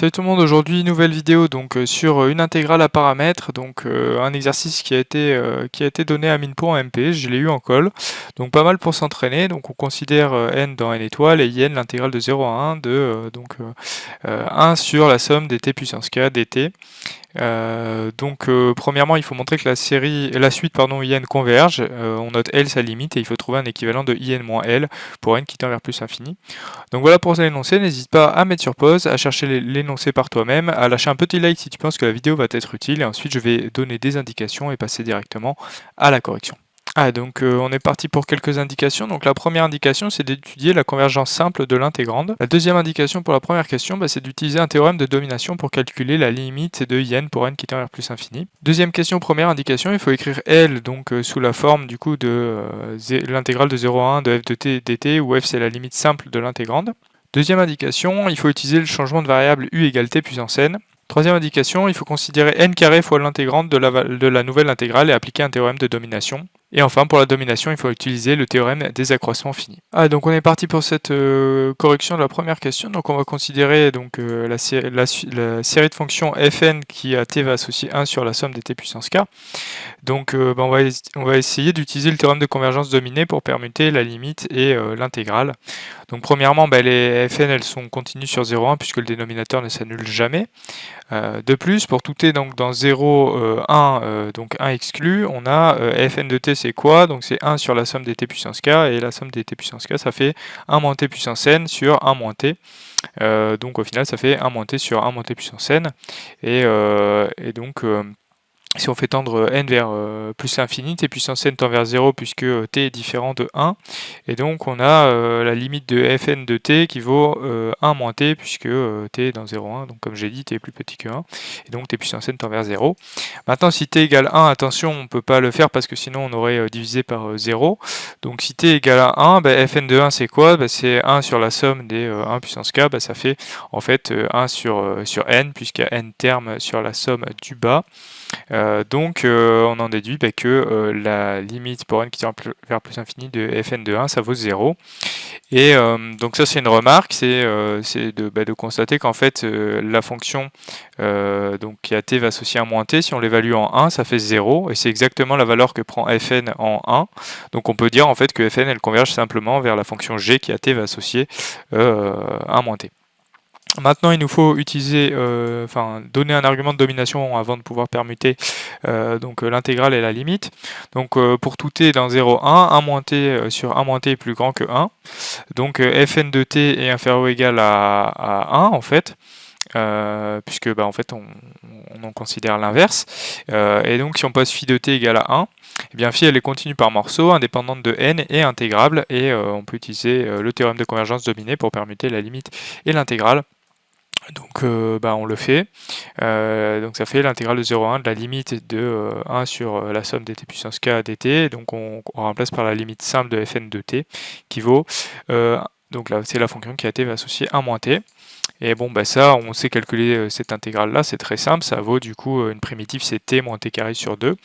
Salut tout le monde, aujourd'hui nouvelle vidéo donc sur une intégrale à paramètres, donc un exercice qui a été donné à Minpo en MP, je l'ai eu en colle, donc pas mal pour s'entraîner. Donc on considère n dans n étoiles et in l'intégrale de 0 à 1 de 1 sur la somme des t puissance k dt. Premièrement, il faut montrer que la suite in converge. On note L sa limite et il faut trouver un équivalent de in moins L pour n qui tend vers plus infini. Donc voilà pour l'énoncé, n'hésite pas à mettre sur pause, à chercher l'énoncé par toi-même, à lâcher un petit like si tu penses que la vidéo va t'être utile, et ensuite je vais donner des indications et passer directement à la correction. On est parti pour quelques indications. Donc la première indication, c'est d'étudier la convergence simple de l'intégrande. La deuxième indication pour la première question, c'est d'utiliser un théorème de domination pour calculer la limite de in pour n qui tend vers plus infini. Deuxième question, première indication, il faut écrire L sous la forme du coup de l'intégrale de 0 à 1 de f de t dt, où f c'est la limite simple de l'intégrande. Deuxième indication, il faut utiliser le changement de variable u égale t puissance n. Troisième indication, il faut considérer n carré fois l'intégrante de la nouvelle intégrale et appliquer un théorème de domination. Et enfin, pour la domination, il faut utiliser le théorème des accroissements finis. Donc on est parti pour cette correction de la première question. Donc on va considérer la série de fonctions fn qui à t va associer 1 sur la somme des t puissance k. Donc on va essayer d'utiliser le théorème de convergence dominée pour permuter la limite et l'intégrale. Donc premièrement, les fn elles sont continues sur 0,1 puisque le dénominateur ne s'annule jamais. De plus, pour tout t donc dans 0, 1, donc 1 exclu, on a fn de t c'est quoi? Donc c'est 1 sur la somme des t puissance k, et la somme des t puissance k ça fait 1 moins t puissance n sur 1 moins t. Donc au final ça fait 1 moins t sur 1 moins t puissance n. Si on fait tendre n vers plus l'infini, t puissance n tend vers 0 puisque t est différent de 1. Et donc on a la limite de fn de t qui vaut 1 moins t puisque t est dans 0,1. Donc comme j'ai dit, t est plus petit que 1. Et donc t puissance n tend vers 0. Maintenant si t égale 1, attention, on ne peut pas le faire parce que sinon on aurait divisé par 0. Donc si t égale à 1, fn de 1 c'est quoi? C'est 1 sur la somme des 1 puissance k. Ça fait en fait 1 sur n puisqu'il y a n termes sur la somme du bas. On en déduit que la limite pour n qui tend vers plus infini de fn de 1, ça vaut 0. Et donc ça c'est une remarque, c'est de constater qu'en fait la fonction qui à t va associer 1 moins t, si on l'évalue en 1, ça fait 0, et c'est exactement la valeur que prend fn en 1. Donc on peut dire en fait que fn elle converge simplement vers la fonction g qui à t va associer 1 moins t. Maintenant, il nous faut utiliser, donner un argument de domination avant de pouvoir permuter l'intégrale et la limite. Donc pour tout t dans 0, 1, 1 moins t sur 1 moins t est plus grand que 1. Donc fn de t est inférieur ou égal à 1 en fait. Puisque en fait on en considère l'inverse. Et donc si on pose phi de t égale à 1, et bien phi elle est continue par morceau, indépendante de n et intégrable, et on peut utiliser le théorème de convergence dominée pour permuter la limite et l'intégrale. Donc on le fait. Donc ça fait l'intégrale de 0 à 1 de la limite de 1 sur la somme des t puissance k dt. Donc on remplace par la limite simple de fn de t qui vaut, donc là c'est la fonction qui à t va associer 1 moins t. Et ça on sait calculer cette intégrale là, c'est très simple, ça vaut du coup une primitive c'est t moins t carré sur 2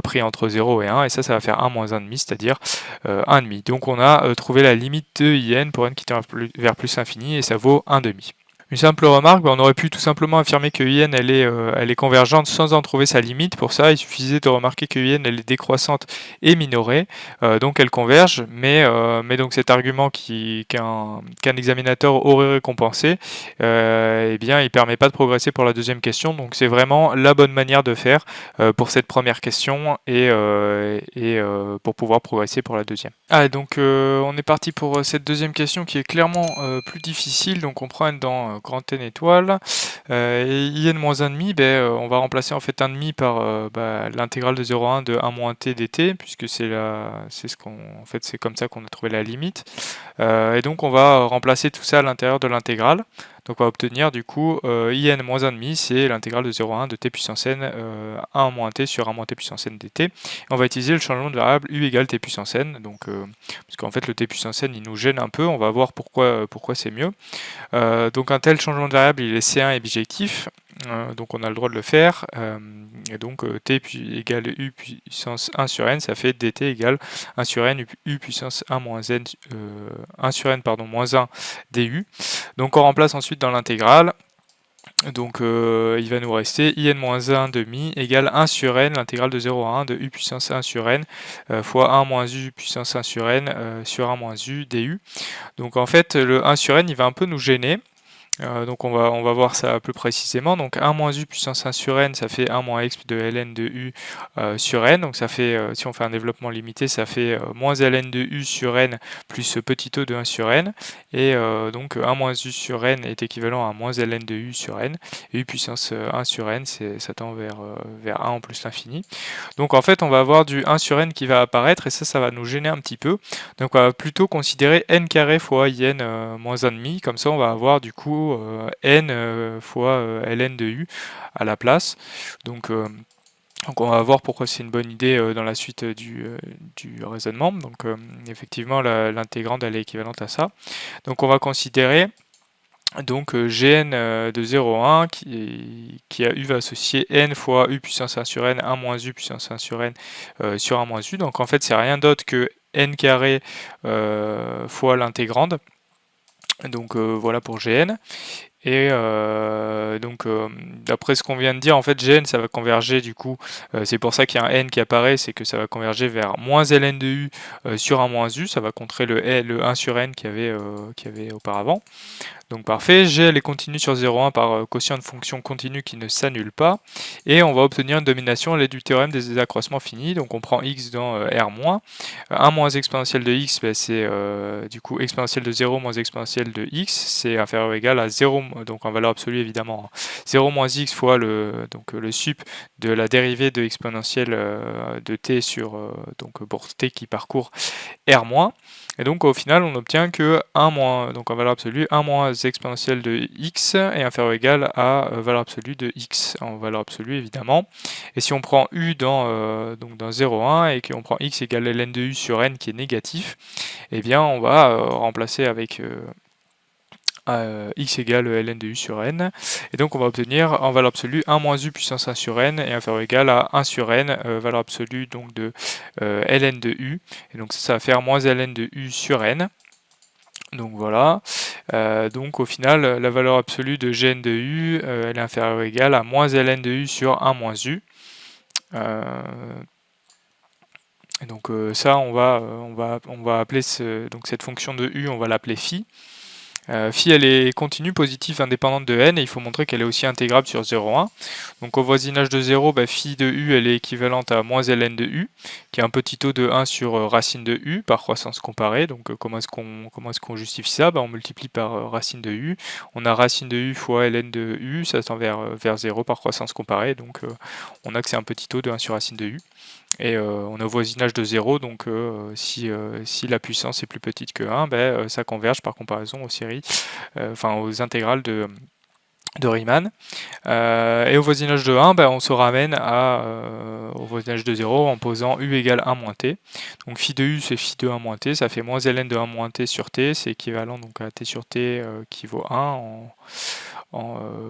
pris entre 0 et 1, et ça va faire 1 moins 1,5, c'est-à-dire 1,5. Donc on a trouvé la limite de in pour n qui tend vers plus infini, et ça vaut 1,5. Une simple remarque, on aurait pu tout simplement affirmer que in elle est convergente sans en trouver sa limite. Pour ça, il suffisait de remarquer que in elle est décroissante et minorée, donc elle converge, mais donc cet argument qu'un examinateur aurait récompensé, il permet pas de progresser pour la deuxième question. Donc c'est vraiment la bonne manière de faire pour cette première question et pour pouvoir progresser pour la deuxième. On est parti pour cette deuxième question qui est clairement plus difficile. Donc on prend n dans grand N étoile, et in-1,5, on va remplacer en fait 1,5 par l'intégrale de 0 à 1 de 1 moins t dt, puisque c'est comme ça qu'on a trouvé la limite. Et donc on va remplacer tout ça à l'intérieur de l'intégrale. Donc on va obtenir du coup in-1,5, c'est l'intégrale de 0 à 1 de t puissance n 1 moins t sur 1 moins t puissance n dt. Et on va utiliser le changement de variable u égale t puissance n, parce qu'en fait le t puissance n il nous gêne un peu, on va voir pourquoi c'est mieux. Donc un tel changement de variable il est C1 et bijectif, donc on a le droit de le faire, et donc t égale u puissance 1 sur n, ça fait dt égale 1 sur n u puissance 1 moins n 1 sur n moins 1 du. Donc on remplace ensuite dans l'intégrale, Donc il va nous rester in-1 demi égale 1 sur n, l'intégrale de 0 à 1 de u puissance 1 sur n fois 1 moins u puissance 1 sur n sur 1 moins u du. Donc en fait le 1 sur n il va un peu nous gêner. Donc on va voir ça plus précisément. Donc 1 moins u puissance 1 sur n, ça fait 1 moins exp de ln de u sur n. Donc ça fait, si on fait un développement limité, ça fait moins ln de u sur n plus petit o de 1 sur n. Et donc 1 moins u sur n est équivalent à moins ln de u sur n. Et u puissance 1 sur n, ça tend vers 1 en plus l'infini. Donc en fait, on va avoir du 1 sur n qui va apparaître, et ça va nous gêner un petit peu. Donc on va plutôt considérer n carré fois in moins 1,5, comme ça on va avoir du coup n fois ln de u à la place. Donc on va voir pourquoi c'est une bonne idée dans la suite du raisonnement. Donc effectivement l'intégrande elle est équivalente à ça. Donc on va considérer donc Gn de 0,1 qui a u va associer n fois u puissance 1 sur n, 1 moins u puissance 1 sur n sur 1 moins u. Donc en fait c'est rien d'autre que n carré fois l'intégrande. Donc voilà pour Gn. Et donc d'après ce qu'on vient de dire, en fait Gn ça va converger du coup, c'est pour ça qu'il y a un n qui apparaît, c'est que ça va converger vers moins ln de u sur 1 moins u, ça va contrer le 1 sur n qu'il y avait auparavant. Donc parfait, G elle est continue sur 0,1 par quotient de fonction continue qui ne s'annule pas, et on va obtenir une domination à l'aide du théorème des accroissements finis. Donc on prend x dans R-, 1 moins exponentielle de x, ben, c'est du coup exponentielle de 0 moins exponentielle de x, c'est inférieur ou égal à 0, donc en valeur absolue évidemment, 0 moins x fois le sup de la dérivée de exponentielle de t sur, donc pour t qui parcourt R-. Et donc au final on obtient que 1 moins, donc en valeur absolue, 1 moins exponentielle de x est inférieur ou égal à valeur absolue de x, en valeur absolue évidemment. Et si on prend u donc dans 0,1 et qu'on prend x égale ln de u sur n qui est négatif, eh bien on va remplacer avec x égale ln de u sur n, et donc on va obtenir en valeur absolue 1 moins u puissance 1 sur n est inférieur ou égal à 1 sur n, valeur absolue donc de ln de u, et donc ça va faire moins ln de u sur n. Donc voilà, donc au final la valeur absolue de Gn de u elle est inférieure ou égale à moins ln de u sur 1 moins u. Et donc ça on va appeler donc cette fonction de u, on va l'appeler phi. Phi elle est continue positive indépendante de n, et il faut montrer qu'elle est aussi intégrable sur 0,1. Donc au voisinage de 0, phi de u elle est équivalente à moins ln de u, qui est un petit taux de 1 sur racine de u par croissance comparée. Donc comment est-ce qu'on justifie ça? On multiplie par racine de u, on a racine de u fois ln de u, ça tend vers 0 par croissance comparée, donc on a que c'est un petit taux de 1 sur racine de u. Et on a au voisinage de 0, donc si la puissance est plus petite que 1, ça converge par comparaison aux séries, aux intégrales de Riemann. Et au voisinage de 1, on se ramène au voisinage de 0 en posant u égale 1 moins t. Donc phi de u c'est phi de 1 moins t, ça fait moins ln de 1 moins t sur t, c'est équivalent donc à t sur t qui vaut 1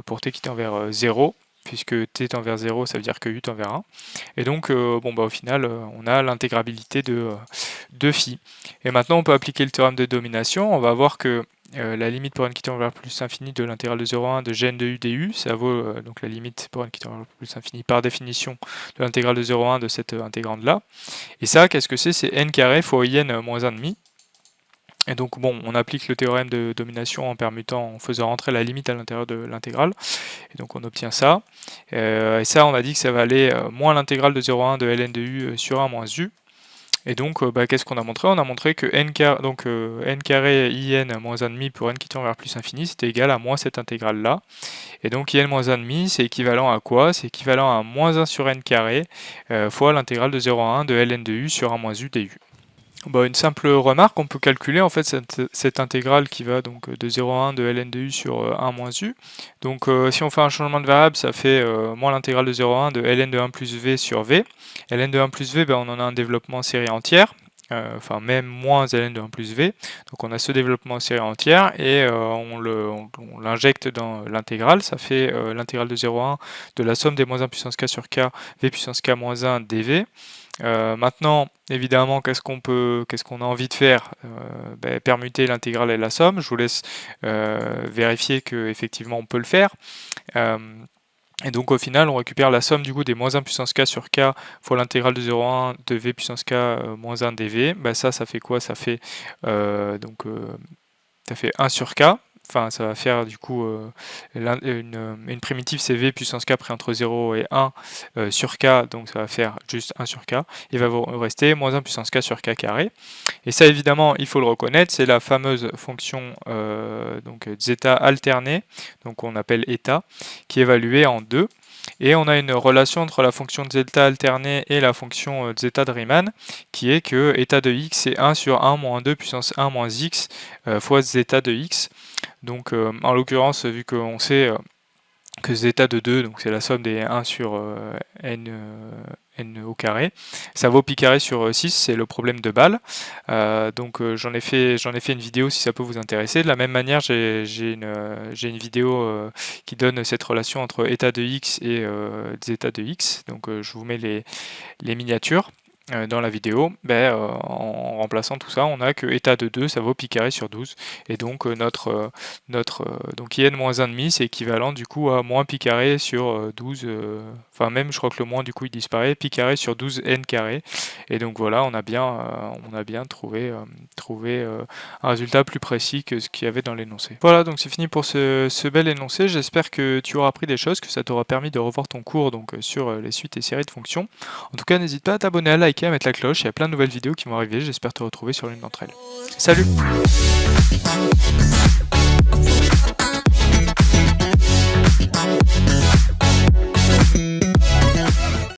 pour t qui tend vers 0. Puisque t tend vers 0, ça veut dire que u tend vers 1. Et donc, au final, on a l'intégrabilité de phi. Et maintenant, on peut appliquer le théorème de domination. On va voir que la limite pour n qui tend vers plus infini de l'intégrale de 0 à 1 de Gn de u du, ça vaut donc la limite pour n qui tend vers plus infini par définition de l'intégrale de 0 à 1 de cette intégrande-là. Et ça, qu'est-ce que c'est? C'est n carré fois in moins 1,5. Et donc on applique le théorème de domination en permutant, en faisant rentrer la limite à l'intérieur de l'intégrale, et donc on obtient ça. Et ça on a dit que ça va aller moins l'intégrale de 0 à 1 de ln de u sur 1 moins u. Et donc qu'est-ce qu'on a montré? On a montré que n carré in moins 1,5 pour n qui tend vers plus infini, c'était égal à moins cette intégrale là. Et donc in moins 1,5 c'est équivalent à quoi? C'est équivalent à moins 1 sur n carré fois l'intégrale de 0 à 1 de ln de u sur 1 moins u du. Une simple remarque, on peut calculer en fait cette intégrale qui va donc de 0 à 1 de ln de u sur 1 moins u. Donc si on fait un changement de variable, ça fait moins l'intégrale de 0 à 1 de ln de 1 plus v sur v. ln de 1 plus v, on en a un développement en série entière. enfin même moins ln de 1 plus v. Donc on a ce développement en série entière et on l'injecte dans l'intégrale. Ça fait l'intégrale de 0 à 1 de la somme des moins 1 puissance k sur k, v puissance k moins 1 dv. Maintenant, évidemment, qu'est-ce qu'on a envie de faire? Permuter l'intégrale et la somme. Je vous laisse vérifier que effectivement on peut le faire. Et donc au final, on récupère la somme du coup des moins 1 puissance k sur k fois l'intégrale de 0 à 1 de v puissance k moins 1 dv. Ça fait quoi? Ça fait ça fait 1 sur k. Enfin, ça va faire du coup une primitive c'est v puissance k pris entre 0 et 1 sur k, donc ça va faire juste 1 sur k. Il va vous rester moins 1 puissance k sur k carré. Et ça, évidemment, il faut le reconnaître, c'est la fameuse fonction donc zeta alternée, donc on appelle eta, qui est évaluée en 2. Et on a une relation entre la fonction de zeta alternée et la fonction zeta de Riemann, qui est que eta de x c'est 1 sur 1 moins 2 puissance 1 moins x fois zeta de x. Donc en l'occurrence, vu qu'on sait que zeta de 2, donc c'est la somme des 1 sur n au carré, ça vaut pi carré sur 6, c'est le problème de Bâle. Donc j'en ai fait une vidéo si ça peut vous intéresser. De la même manière, j'ai une vidéo qui donne cette relation entre eta de x et zeta de x. Donc je vous mets les miniatures dans la vidéo. En remplaçant tout ça, on a que eta de 2, ça vaut pi carré sur 12. Et donc donc in-1,5 c'est équivalent du coup à moins pi carré sur 12. Enfin même je crois que le moins du coup il disparaît, pi carré sur 12 n carré. Et donc voilà, on a bien trouvé un résultat plus précis que ce qu'il y avait dans l'énoncé. Voilà, donc c'est fini pour ce bel énoncé. J'espère que tu auras appris des choses, que ça t'aura permis de revoir ton cours donc sur les suites et séries de fonctions. En tout cas, n'hésite pas à t'abonner, à liker, à mettre la cloche. Il y a plein de nouvelles vidéos qui vont arriver. J'espère te retrouver sur l'une d'entre elles. Salut!